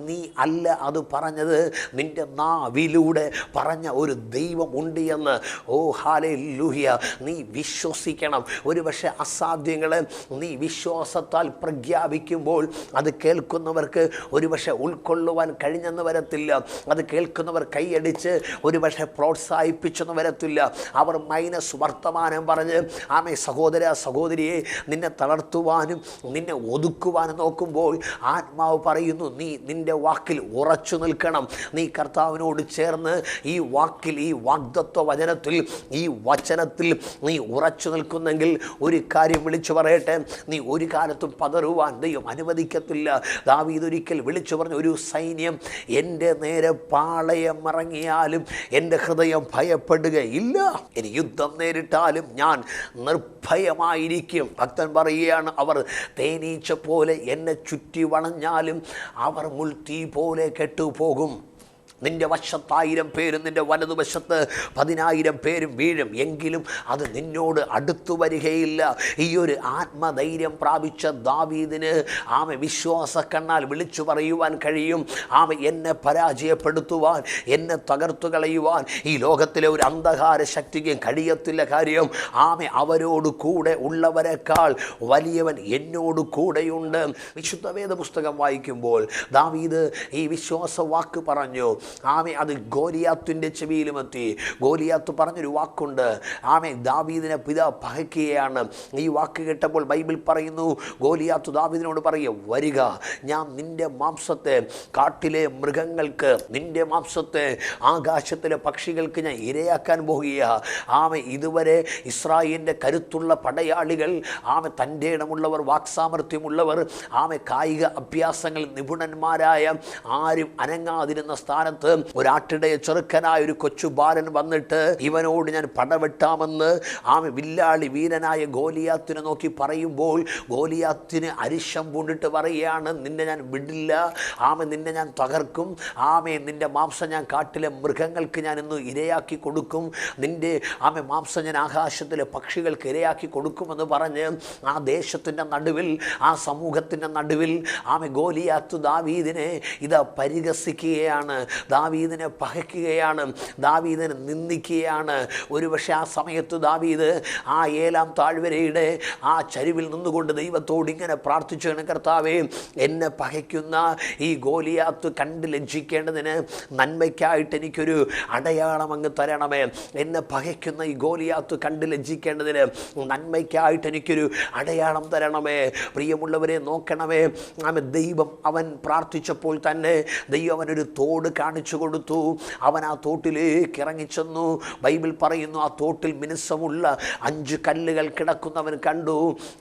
നീ അല്ല അത് പറഞ്ഞത്, നിന്റെ നാവിലൂടെ പറഞ്ഞ ഒരു ദൈവമുണ്ട് എന്ന്. ഓ ഹല്ലേലൂയ, നീ വിശ്വസിക്കണം. ഒരുപക്ഷെ അസാധ്യങ്ങളെ നീ വിശ്വാസത്താൽ പ്രഖ്യാപിക്കുമ്പോൾ അത് കേൾക്കുന്നവർക്ക് ഒരുപക്ഷെ ഉൾക്കൊള്ളുവാൻ കഴിഞ്ഞെന്ന് വരത്തില്ല. അത് കേൾക്കുന്നവർ കൈയടിച്ച് ഒരുപക്ഷെ പ്രോത്സാഹിപ്പിച്ചെന്ന് വരത്തില്ല. അവർ മൈനസ് വർത്തമാനം പറഞ്ഞ് സഹോദര സഹോദരിയെ നിന്നെ തളർത്തുവാനും നിന്നെ ഒതുക്കുവാനും നോക്കുമ്പോൾ ആത്മാവ് പറയുന്നു, നീ നിന്റെ വാക്കിൽ ഉറച്ചു നിൽക്കണം. നീ കർത്താവിനോട് ചേർന്ന് ഈ വാക്കിൽ, ഈ വാഗ്ദത്വ വചനത്തിൽ, ഈ വചനത്തിൽ നീ ഉറച്ചു നിൽക്കുന്നെങ്കിൽ ഒരു കാര്യം വിളിച്ചു പറയട്ടെ, നീ ഒരു കാലത്തും പതറുവാൻ ദൈവം അനുവദിക്കത്തില്ല. ദാവീദ് ഒരിക്കൽ വിളിച്ചു പറഞ്ഞു, ഒരു സൈന്യം എൻ്റെ നേരെ പാളയം ഇറങ്ങിയാലും എൻ്റെ ഹൃദയം ഭയപ്പെടുകയില്ല, ഇനി യുദ്ധം നേരിട്ടാലും ഞാൻ നിർഭയമായിരിക്കും. ഭക്തൻ പറയുകയാണ്, അവർ തേനീച്ച പോലെ എന്നെ ചുറ്റി വളഞ്ഞാലും അവർ മുൾത്തീ പോലെ കെട്ടുപോകും. നിന്റെ വശത്ത് 1000 പേരും നിന്റെ വലതുവശത്ത് 10,000 പേരും വീഴും, എങ്കിലും അത് നിന്നോട് അടുത്തു വരികയില്ല. ഈ ഒരു ആത്മധൈര്യം പ്രാപിച്ച ദാവീദിന് വിശ്വാസ കണ്ണാൽ വിളിച്ചു പറയുവാൻ കഴിയും, എന്നെ പരാജയപ്പെടുത്തുവാൻ, എന്നെ തകർത്തു കളയുവാൻ ഈ ലോകത്തിലെ ഒരു അന്ധകാര ശക്തിക്ക് കഴിയത്തില്ല. കാര്യം അവരോട് കൂടെ ഉള്ളവരെക്കാൾ വലിയവൻ എന്നോട് കൂടെയുണ്ട്. വിശുദ്ധ വേദ പുസ്തകം വായിക്കുമ്പോൾ ദാവീദ് ഈ വിശ്വാസ വാക്ക് പറഞ്ഞു. അത് ഗോലിയാത്തിൻ്റെ ചെവിയിലുമെത്തി. ഗോലിയാത്ത് പറഞ്ഞൊരു വാക്കുണ്ട്, ദാവീദിനെ പിതാ പകയ്ക്കുകയാണ്. ഈ വാക്ക് കേട്ടപ്പോൾ ബൈബിൾ പറയുന്നു, ഗോലിയാത്ത് ദാവീദിനോട് പറയുക, വരിക, ഞാൻ നിന്റെ മാംസത്തെ കാട്ടിലെ മൃഗങ്ങൾക്ക്, നിന്റെ മാംസത്തെ ആകാശത്തിലെ പക്ഷികൾക്ക് ഞാൻ ഇരയാക്കാൻ പോകുക. ഇതുവരെ ഇസ്രായേലിൻ്റെ കരുത്തുള്ള പടയാളികൾ, തൻ്റെ ഇടമുള്ളവർ, വാക്സാമർത്ഥ്യമുള്ളവർ, കായിക അഭ്യാസങ്ങൾ നിപുണന്മാരായ ആരും അനങ്ങാതിരുന്ന സ്ഥാനത്ത് ഒരാട്ടിടയ ചെറുക്കനായ ഒരു കൊച്ചു ബാലൻ വന്നിട്ട് ഇവനോട് ഞാൻ പടവെട്ടാമെന്ന് വില്ലാളി വീരനായ ഗോലിയാത്തിനെ നോക്കി പറയുമ്പോൾ ഗോലിയാത്തിന് അരിശം പൂണ്ടിട്ട് പറയുകയാണ്, നിന്നെ ഞാൻ വിടില്ല, നിന്നെ ഞാൻ തകർക്കും, നിന്റെ മാംസം ഞാൻ കാട്ടിലെ മൃഗങ്ങൾക്ക് ഞാൻ ഇന്ന് ഇരയാക്കി കൊടുക്കും, നിന്റെ മാംസം ഞാൻ ആകാശത്തിലെ പക്ഷികൾക്ക് ഇരയാക്കി കൊടുക്കുമെന്ന് പറഞ്ഞ് ആ ദേശത്തിൻ്റെ നടുവിൽ, ആ സമൂഹത്തിൻ്റെ നടുവിൽ ഗോലിയാത്ത് ദാവീദിനെ ഇതാ പരിഹസിക്കുകയാണ്, ദാവീദിനെ പകയ്ക്കുകയാണ്, ദാവീദിനെ നിന്ദിക്കുകയാണ്. ഒരുപക്ഷെ ആ സമയത്ത് ദാവീദ് ഏലാം താഴ്വരയുടെ ചരിവിൽ നിന്നുകൊണ്ട് ദൈവത്തോട് ഇങ്ങനെ പ്രാർത്ഥിച്ചു, കർത്താവേ, എന്നെ പകയ്ക്കുന്ന ഈ ഗോലിയാത്ത് കണ്ട് ലജ്ജിക്കേണ്ടതിന് നന്മയ്ക്കായിട്ട് എനിക്കൊരു അടയാളം അങ്ങ് തരണമേ. എന്നെ പകയ്ക്കുന്ന ഈ ഗോലിയാത്ത് കണ്ട് ലജ്ജിക്കേണ്ടതിന് നന്മയ്ക്കായിട്ട് എനിക്കൊരു അടയാളം തരണമേ. പ്രിയമുള്ളവരെ, നോക്കണമേ, ദൈവം അവൻ പ്രാർത്ഥിച്ചപ്പോൾ തന്നെ ദൈവം അവനൊരു തോട് കാണിച്ചു കൊടുത്തു. അവൻ ആ തോട്ടിലേക്ക് ഇറങ്ങിച്ചെന്നു. ബൈബിൾ പറയുന്നു, ആ തോട്ടിൽ മിനുസമുള്ള 5 കല്ലുകൾ കിടക്കുന്നവൻ കണ്ടു.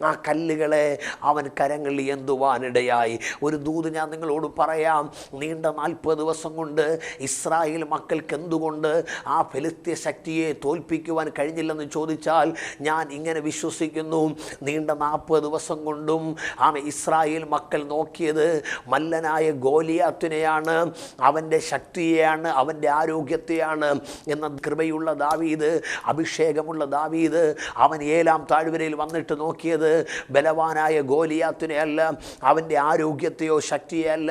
ആ കല്ലുകളെ അവൻ കരങ്ങളിൽ ഏന്തുവാനിടയായി. ഒരു ദൂത് ഞാൻ നിങ്ങളോട് പറയാം. നീണ്ട 40 ദിവസം കൊണ്ട് ഇസ്രായേൽ മക്കൾക്ക് എന്തുകൊണ്ട് ആ ഫെലിസ്ത്യ ശക്തിയെ തോൽപ്പിക്കുവാൻ കഴിഞ്ഞില്ലെന്ന് ചോദിച്ചാൽ ഞാൻ ഇങ്ങനെ വിശ്വസിക്കുന്നു, നീണ്ട 40 ദിവസം കൊണ്ടും ഇസ്രായേൽ മക്കൾ നോക്കിയത് മല്ലനായ ഗോലിയാത്തിനെയാണ്, അവൻ്റെ ശക്തിയെയാണ്, അവൻ്റെ ആരോഗ്യത്തെയാണ്. എന്ന കൃപയുള്ള ദാവീദ്, അഭിഷേകമുള്ള ദാവീദ്, അവൻ ഏലാം താഴ്വരയിൽ വന്നിട്ട് നോക്കിയത് ബലവാനായ ഗോലിയാത്തിനെ അല്ല, അവൻ്റെ ആരോഗ്യത്തെയോ ശക്തിയല്ല.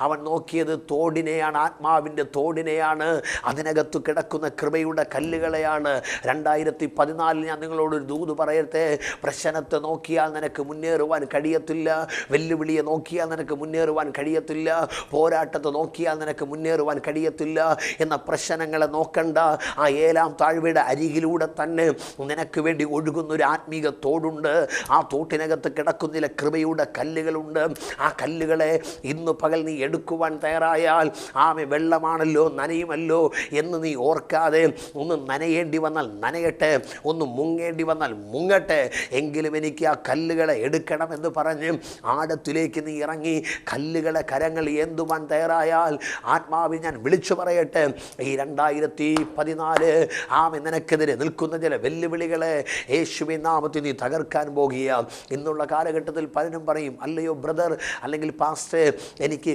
അവൻ നോക്കിയത് തോടിനെയാണ്, ആത്മാവിൻ്റെ തോടിനെയാണ്, അതിനകത്ത് കിടക്കുന്ന കൃപയുടെ കല്ലുകളെയാണ്. 2014 ഞാൻ നിങ്ങളോടൊരു ദൂത് പറയട്ടെ. പ്രശ്നത്തെ നോക്കിയാൽ നിനക്ക് മുന്നേറുവാൻ കഴിയത്തില്ല, വെല്ലുവിളിയെ നോക്കിയാൽ നിനക്ക് മുന്നേറുവാൻ കഴിയത്തില്ല, പോരാട്ടത്തെ നോക്കിയാൽ നിനക്ക് മുന്നേറുവാൻ കഴിയത്തില്ല എന്ന പ്രശ്നങ്ങളെ നോക്കണ്ട. ആ ഏലാം താഴ്വരയുടെ അരികിലൂടെ തന്നെ നിനക്ക് വേണ്ടി ഒഴുകുന്നൊരു ആത്മീക തോടുണ്ട്. ആ തോട്ടിനകത്ത് കിടക്കുന്നില്ല കൃപയുടെ കല്ലുകളുണ്ട്. ആ കല്ലുകളെ ഇന്ന് പകൽ നീ എടുക്കുവാൻ തയ്യാറായാൽ, വെള്ളമാണല്ലോ, നനയുമല്ലോ എന്ന് നീ ഓർക്കാതെ, ഒന്ന് നനയേണ്ടി വന്നാൽ നനയട്ടെ, ഒന്ന് മുങ്ങേണ്ടി വന്നാൽ മുങ്ങട്ടെ, എങ്കിലും എനിക്ക് ആ കല്ലുകളെ എടുക്കണമെന്ന് പറഞ്ഞ് ആഴത്തിലേക്ക് നീ ഇറങ്ങി കല്ലുകളെ കരങ്ങൾ ഏന്തുവാൻ തയ്യാറായാൽ, ആത്മാവിൽ ഞാൻ വിളിച്ചു പറയട്ടെ, ഈ 2014 നിനക്കെതിരെ നിൽക്കുന്ന ചില വെല്ലുവിളികളെ യേശുവിൻ നാമത്തിൽ നീ തകർക്കാൻ പോകുക. ഇന്നുള്ള കാലഘട്ടത്തിൽ പലരും പറയും, അല്ലയോ ബ്രദർ അല്ലെങ്കിൽ പാസ്റ്റർ, എനിക്ക്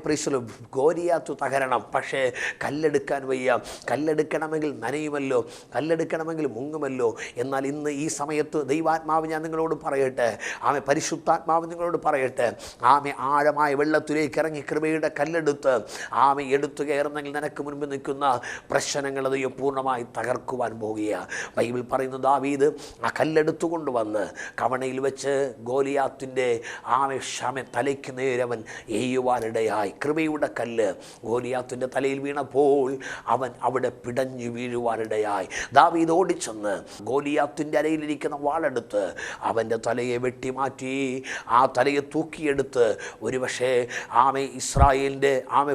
പ്രീസിലും ഗോലിയാത്ത് തകരണം, പക്ഷേ കല്ലെടുക്കാൻ വയ്യ. കല്ലെടുക്കണമെങ്കിൽ നനയുമല്ലോ, കല്ലെടുക്കണമെങ്കിൽ മുങ്ങുമല്ലോ. എന്നാൽ ഇന്ന് ഈ സമയത്ത് ദൈവാത്മാവ് ഞാൻ നിങ്ങളോട് പറയട്ടെ, പരിശുദ്ധാത്മാവ് നിങ്ങളോട് പറയട്ടെ, ആഴമായ വെള്ളത്തിലേക്ക് ഇറങ്ങി കൃപയുടെ കല്ലെടുത്ത് എടുത്തു കയറുന്നെങ്കിൽ നിനക്ക് മുൻപ് നിൽക്കുന്ന പ്രശ്നങ്ങൾ ദൈവം പൂർണ്ണമായി തകർക്കുവാൻ പോകുക. ബൈബിൾ പറയുന്നു, ദാവീദ് ആ കല്ലെടുത്തു കൊണ്ടുവന്ന് കവണയിൽ വെച്ച് ഗോലിയാത്തിൻ്റെ തലയ്ക്ക് നേരവൻ എയ്യുവാനിടയായി. കൃപയുടെ കല്ല് ഗോലിയാത്തിൻ്റെ തലയിൽ വീണപ്പോൾ അവൻ അവിടെ പിടഞ്ഞു വീഴുവാനിടയായി. ദാവീദ് ഓടിച്ചെന്ന് ഗോലിയാത്തിൻ്റെ അരയിലിരിക്കുന്ന വാളെടുത്ത് അവൻ്റെ തലയെ വെട്ടിമാറ്റി, ആ തലയെ തൂക്കിയെടുത്ത് ഒരുപക്ഷെ ഇസ്രായേലിൻ്റെ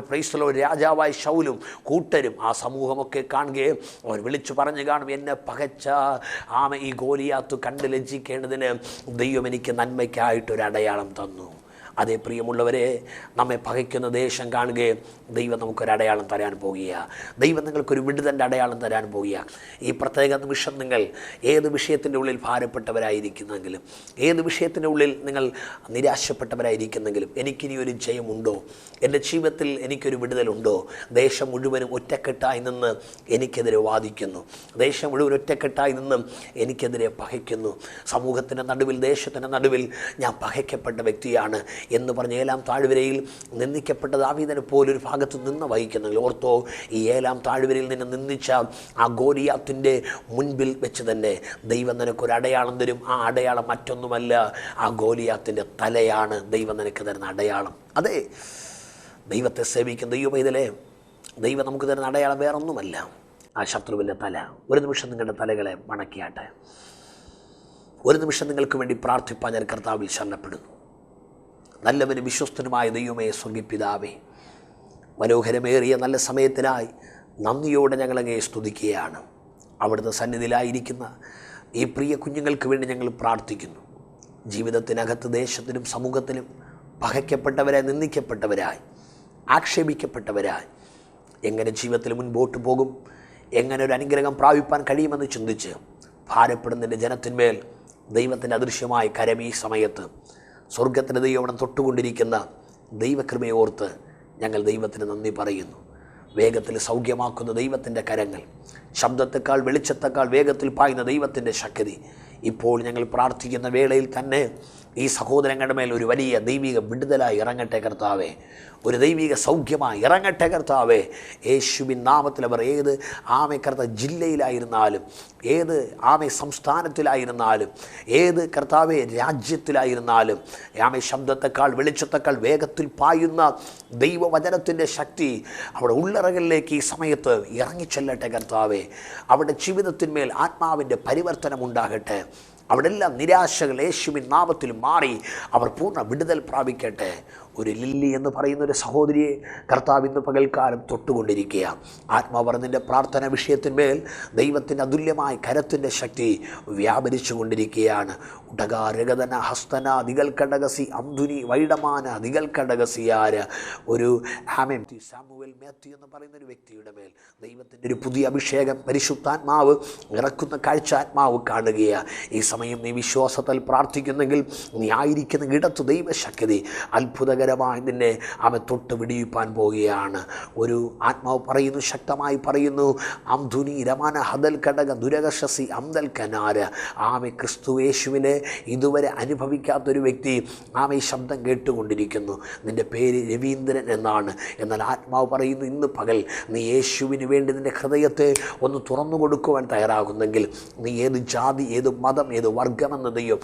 പ്രൈസ്തലോ രാജാവായ ശൗലും കൂട്ടരും ആ സമൂഹമൊക്കെ കാണുകയും അവർ വിളിച്ചു പറഞ്ഞു കാണും, എന്നെ പകച്ച ഈ ഗോലിയാത്ത് കണ്ട് ലജ്ജിക്കേണ്ടതിന് ദൈവം എനിക്ക് നന്മയ്ക്കായിട്ടൊരു അടയാളം തന്നു. അതേ പ്രിയമുള്ളവരെ, നമ്മെ പകയ്ക്കുന്ന ദേശം കാണുകയും ദൈവം നമുക്കൊരടയാളം തരാൻ പോകുക. ദൈവം നിങ്ങൾക്കൊരു വിടുതൻ്റെ അടയാളം തരാൻ പോകുക. ഈ പ്രത്യേക നിമിഷം നിങ്ങൾ ഏത് വിഷയത്തിൻ്റെ ഉള്ളിൽ ഭാരപ്പെട്ടവരായിരിക്കുന്നെങ്കിലും, ഏത് വിഷയത്തിൻ്റെ ഉള്ളിൽ നിങ്ങൾ നിരാശപ്പെട്ടവരായിരിക്കുന്നെങ്കിലും, എനിക്കിനി ഒരു ജയമുണ്ടോ, എൻ്റെ ജീവിതത്തിൽ എനിക്കൊരു വിടുതലുണ്ടോ, ദേശം മുഴുവനും ഒറ്റക്കെട്ടായി നിന്ന് എനിക്കെതിരെ വാദിക്കുന്നു, ദേശം മുഴുവൻ ഒറ്റക്കെട്ടായി നിന്നും എനിക്കെതിരെ പകയ്ക്കുന്നു, സമൂഹത്തിൻ്റെ നടുവിൽ, ദേശത്തിൻ്റെ നടുവിൽ ഞാൻ പകയ്ക്കപ്പെട്ട വ്യക്തിയാണ് എന്ന് പറഞ്ഞ് ഏലാം താഴ്വരയിൽ നിന്ദിക്കപ്പെട്ട ദാവീദിനെ പോലൊരു ഭാഗത്ത് നിന്ന് വഹിക്കുന്നെങ്കിൽ ഓർത്തോ, ഈ ഏലാം താഴ്വരയിൽ നിന്ന് നിന്ദിച്ച ആ ഗോലിയാത്തിൻ്റെ മുൻപിൽ വെച്ച് തന്നെ ദൈവം നിനക്കൊരു അടയാളം തരും. ആ അടയാളം മറ്റൊന്നുമല്ല, ആ ഗോലിയാത്തിൻ്റെ തലയാണ് ദൈവം നിനക്ക് തരുന്ന അടയാളം. അതെ, ദൈവത്തെ സേവിക്കുന്ന ദൈവമൈതലേ, ദൈവം നമുക്ക് തരുന്ന അടയാളം വേറൊന്നുമല്ല, ആ ശത്രുവിൻ്റെ തല. ഒരു നിമിഷം നിങ്ങളുടെ തലകളെ വണക്കിയാട്ടെ. ഒരു നിമിഷം നിങ്ങൾക്ക് വേണ്ടി പ്രാർത്ഥിപ്പാൻ ഞാൻ കർത്താവിൽ ശരണപ്പെടുന്നു. നല്ലവനും വിശ്വസ്തനുമായ ദൈവമേ, സ്വർഗ്ഗപിതാവേ, മനോഹരമേറിയ നല്ല സമയത്തിനായി നന്ദിയോടെ ഞങ്ങളങ്ങേ സ്തുതിക്കുകയാണ്. അവിടുത്തെ സന്നിധിയിലായിരിക്കുന്ന ഈ പ്രിയ കുഞ്ഞുങ്ങൾക്ക് വേണ്ടി ഞങ്ങൾ പ്രാർത്ഥിക്കുന്നു. ജീവിതത്തിനകത്ത്, ദേശത്തിലും സമൂഹത്തിലും പകയ്ക്കപ്പെട്ടവരായി, നിന്ദിക്കപ്പെട്ടവരായി, ആക്ഷേപിക്കപ്പെട്ടവരായി എങ്ങനെ ജീവിതത്തിൽ മുൻപോട്ട് പോകും, എങ്ങനെ ഒരു അനുഗ്രഹം പ്രാപിപ്പാൻ കഴിയുമെന്ന് ചിന്തിച്ച് ഭാരപ്പെടുന്നതിൻ്റെ ജനത്തിന്മേൽ ദൈവത്തിൻ്റെ അദൃശ്യമായ കരം ഈ സമയത്ത് സ്വർഗത്തിൻ്റെ ദൈവം തൊട്ടുകൊണ്ടിരിക്കുന്ന ദൈവകൃപയെ ഓർത്ത് ഞങ്ങൾ ദൈവത്തിന് നന്ദി പറയുന്നു. വേഗത്തിൽ സൗഖ്യമാക്കുന്ന ദൈവത്തിൻ്റെ കരങ്ങൾ, ശബ്ദത്തെക്കാൾ വെളിച്ചത്തെക്കാൾ വേഗത്തിൽ പായുന്ന ദൈവത്തിൻ്റെ ശക്തി ഇപ്പോൾ ഞങ്ങൾ പ്രാർത്ഥിക്കുന്ന വേളയിൽ തന്നെ ഈ സഹോദരങ്ങളുടെ മേൽ ഒരു വലിയ ദൈവിക വിടുതലായി ഇറങ്ങട്ടെ കർത്താവേ, ഒരു ദൈവിക സൗഖ്യമായി ഇറങ്ങട്ടെ കർത്താവേ. യേശുവിൻ നാമത്തിൽ അവർ ഏത് കർത്താവ് ജില്ലയിലായിരുന്നാലും, ഏത് സംസ്ഥാനത്തിലായിരുന്നാലും, ഏത് കർത്താവെ രാജ്യത്തിലായിരുന്നാലും ശബ്ദത്തെക്കാൾ വെളിച്ചത്തെക്കാൾ വേഗത്തിൽ പായുന്ന ദൈവവചനത്തിൻ്റെ ശക്തി അവിടെ ഉള്ളറകളിലേക്ക് ഈ സമയത്ത് ഇറങ്ങിച്ചെല്ലട്ടെ കർത്താവേ. അവിടെ ജീവിതത്തിന്മേൽ ആത്മാവിൻ്റെ പരിവർത്തനം ഉണ്ടാകട്ടെ. അവിടെ എല്ലാം നിരാശകൾ യേശുവിൻ നാമത്തിൽ മാറി അവർ പൂർണ്ണ വിടുതൽ പ്രാപിക്കട്ടെ. ഒരു ലില്ലി എന്ന് പറയുന്ന ഒരു സഹോദരിയെ കർത്താവ് ഇന്ന് പകൽക്കാലം തൊട്ടുകൊണ്ടിരിക്കുക. ആത്മാവർന്നിൻ്റെ പ്രാർത്ഥന വിഷയത്തിന്മേൽ ദൈവത്തിൻ്റെ അതുല്യമായ കരത്തിൻ്റെ ശക്തി വ്യാപരിച്ചു കൊണ്ടിരിക്കുകയാണ്. ഉടകാരകതന ഹസ്തന ദിഗൽക്കടകസി അംധുനി വൈഡമാന ദിഗൽക്കടകസിയാര ഒരു സാമുവൽ മാത്യു എന്ന് പറയുന്ന ഒരു വ്യക്തിയുടെ മേൽ ദൈവത്തിൻ്റെ ഒരു പുതിയ അഭിഷേകം പരിശുദ്ധാത്മാവ് ഇറക്കുന്ന കാഴ്ച ആത്മാവ് കാണുകയാണ്. ഈ സമയം നീ വിശ്വാസത്തിൽ പ്രാർത്ഥിക്കുന്നെങ്കിൽ നീ ആയിരിക്കുന്ന ഇടത്ത് ദൈവശക്തി അത്ഭുതകരമായി നിന്നെ തൊട്ട് വിടിയിപ്പാൻ പോവുകയാണ്. ഒരു ആത്മാവ് പറയുന്നു, ശക്തമായി പറയുന്നു, അംധുനി രമന ഹദൽ കടക ദുരകശസി അംദൽ കനാര. ക്രിസ്തുവേശുവിനെ ഇതുവരെ അനുഭവിക്കാത്തൊരു വ്യക്തി ഈ ശബ്ദം കേട്ടുകൊണ്ടിരിക്കുന്നു. നിൻ്റെ പേര് രവീന്ദ്രൻ എന്നാണ്. എന്നാൽ ആത്മാവ് പറയുന്നു, ഇന്ന് പകൽ നീ യേശുവിന് വേണ്ടി നിൻ്റെ ഹൃദയത്തെ ഒന്ന് തുറന്നു കൊടുക്കുവാൻ തയ്യാറാകുന്നെങ്കിൽ നീ ഏത് ജാതി, ഏത് മതം, ഏത് വർഗമെന്ന് ദൈവം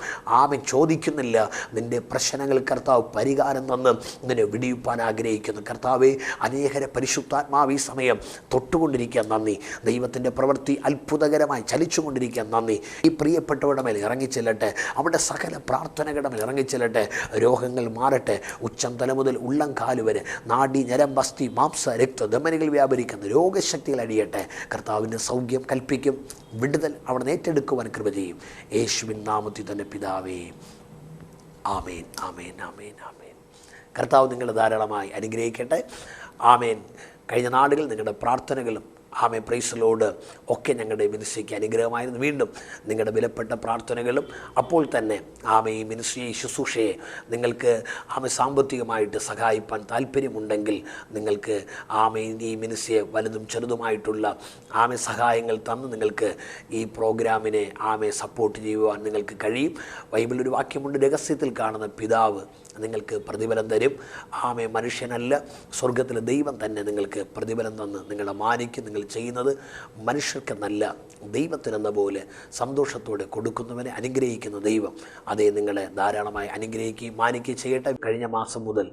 ചോദിക്കുന്നില്ല. നിൻ്റെ പ്രശ്നങ്ങൾ കർത്താവ് പരിഹാരം തന്ന് നിന്നെ വിടിയിപ്പാൻ ആഗ്രഹിക്കുന്നു. കർത്താവെ, അനേകരെ പരിശുദ്ധാത്മാവ് ഈ സമയം തൊട്ടുകൊണ്ടിരിക്കാൻ നന്ദി. ദൈവത്തിൻ്റെ പ്രവൃത്തി അത്ഭുതകരമായി ചലിച്ചുകൊണ്ടിരിക്കാൻ നന്ദി. ഈ പ്രിയപ്പെട്ടവരുടെ മേൽ ഇറങ്ങിച്ചെല്ലട്ടെ, അവരുടെ സകല പ്രാർത്ഥനകളുടെ മേൽ ഇറങ്ങിച്ചെല്ലട്ടെ. രോഗങ്ങൾ മാറട്ടെ. ഉച്ചം തല മുതൽ ഉള്ളം കാല് വരെ നാഡി ഞരമ്പ് അസ്ഥി മാംസ രക്ത ധമനികൾ വ്യാപരിക്കുന്ന രോഗശക്തികൾ അടിയട്ടെ. കർത്താവിൻ്റെ സൗഖ്യം കൽപ്പിക്കും, വിടുതൽ അവിടെ ഏറ്റെടുക്കുവാൻ കൃപ ചെയ്യും. യേശുവിൻ നാമത്തിൽ തന്നെ പിതാവേ, ആമേൻ, ആമേൻ, ആമേൻ, ആമേൻ. കർത്താവ് നിങ്ങളെ ധാരാളമായി അനുഗ്രഹിക്കട്ടെ. ആമേൻ. കഴിഞ്ഞ നാളുകൾ നിങ്ങളുടെ പ്രാർത്ഥനകളും പ്രൈസ് ലോർഡ് ഒക്കെ ഞങ്ങളുടെ മിനിസ്ട്രിക്ക് അനുഗ്രഹമായിരുന്നു. വീണ്ടും നിങ്ങളുടെ വിലപ്പെട്ട പ്രാർത്ഥനകളും അപ്പോൾ തന്നെ ഈ മിനിസ്ട്രിയെ, ശുശ്രൂഷയെ നിങ്ങൾക്ക് സാമ്പത്തികമായിട്ട് സഹായിപ്പാൻ താല്പര്യമുണ്ടെങ്കിൽ നിങ്ങൾക്ക് ഈ മിനിസ്ട്രിയെ വലുതും ചെറുതുമായിട്ടുള്ള സഹായങ്ങൾ തന്ന് നിങ്ങൾക്ക് ഈ പ്രോഗ്രാമിനെ സപ്പോർട്ട് ചെയ്യുവാൻ നിങ്ങൾക്ക് കഴിയും. ബൈബിളിലൊരു വാക്യമുണ്ട്, രഹസ്യത്തിൽ കാണുന്ന പിതാവ് നിങ്ങൾക്ക് പ്രതിഫലം തരും. മനുഷ്യനല്ല, സ്വർഗത്തിലെ ദൈവം തന്നെ നിങ്ങൾക്ക് പ്രതിഫലം തന്ന് നിങ്ങളെ മാനിക്കും. നിങ്ങൾ ചെയ്യുന്നത് മനുഷ്യർക്കെന്നല്ല, ദൈവത്തിനെന്ന പോലെ സന്തോഷത്തോടെ കൊടുക്കുന്നവനെ അനുഗ്രഹിക്കുന്ന ദൈവം അതേ നിങ്ങളെ ധാരാളമായി അനുഗ്രഹിക്കുകയും മാനിക്കുകയും ചെയ്യട്ടെ. കഴിഞ്ഞ മാസം മുതൽ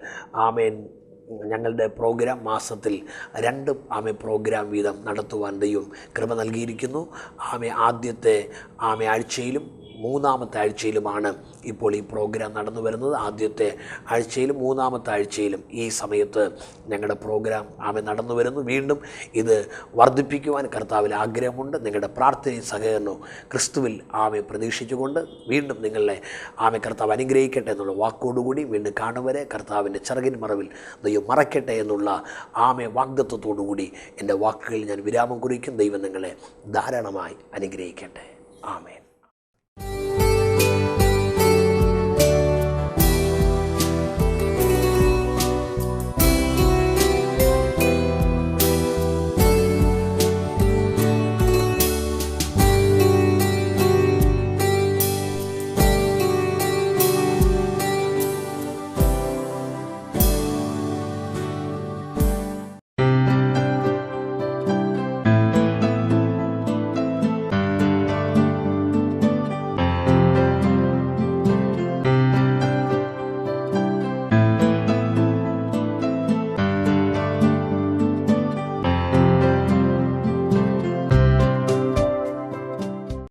ഞങ്ങളുടെ പ്രോഗ്രാം മാസത്തിൽ 2 പ്രോഗ്രാം വീതം നടത്തുവാൻ ദൈവം കൃപ നൽകിയിരിക്കുന്നു. ആദ്യത്തെ ആഴ്ചയിലും 3-ാമത്തെ ആഴ്ചയിലുമാണ് ഇപ്പോൾ ഈ പ്രോഗ്രാം നടന്നു വരുന്നത്. ആദ്യത്തെ ആഴ്ചയിലും 3-ാമത്തെ ആഴ്ചയിലും ഈ സമയത്ത് ഞങ്ങളുടെ പ്രോഗ്രാം നടന്നു വരുന്നു. വീണ്ടും ഇത് വർദ്ധിപ്പിക്കുവാൻ കർത്താവിൽ ആഗ്രഹമുണ്ട്. നിങ്ങളുടെ പ്രാർത്ഥനയും സഹകരണവും ക്രിസ്തുവിൽ പ്രതീക്ഷിച്ചുകൊണ്ട് വീണ്ടും നിങ്ങളെ കർത്താവ് അനുഗ്രഹിക്കട്ടെ എന്നുള്ള വാക്കോടുകൂടി വീണ്ടും കാണുവരെ കർത്താവിൻ്റെ ചിറകിൻ മറവിൽ ദൈവം മറയ്ക്കട്ടെ എന്നുള്ള വാഗ്ദത്വത്തോടുകൂടി എൻ്റെ വാക്കുകളിൽ ഞാൻ വിരാമം കുറിക്കും. ദൈവം നിങ്ങളെ ധാരാളമായി അനുഗ്രഹിക്കട്ടെ. ആമേൻ.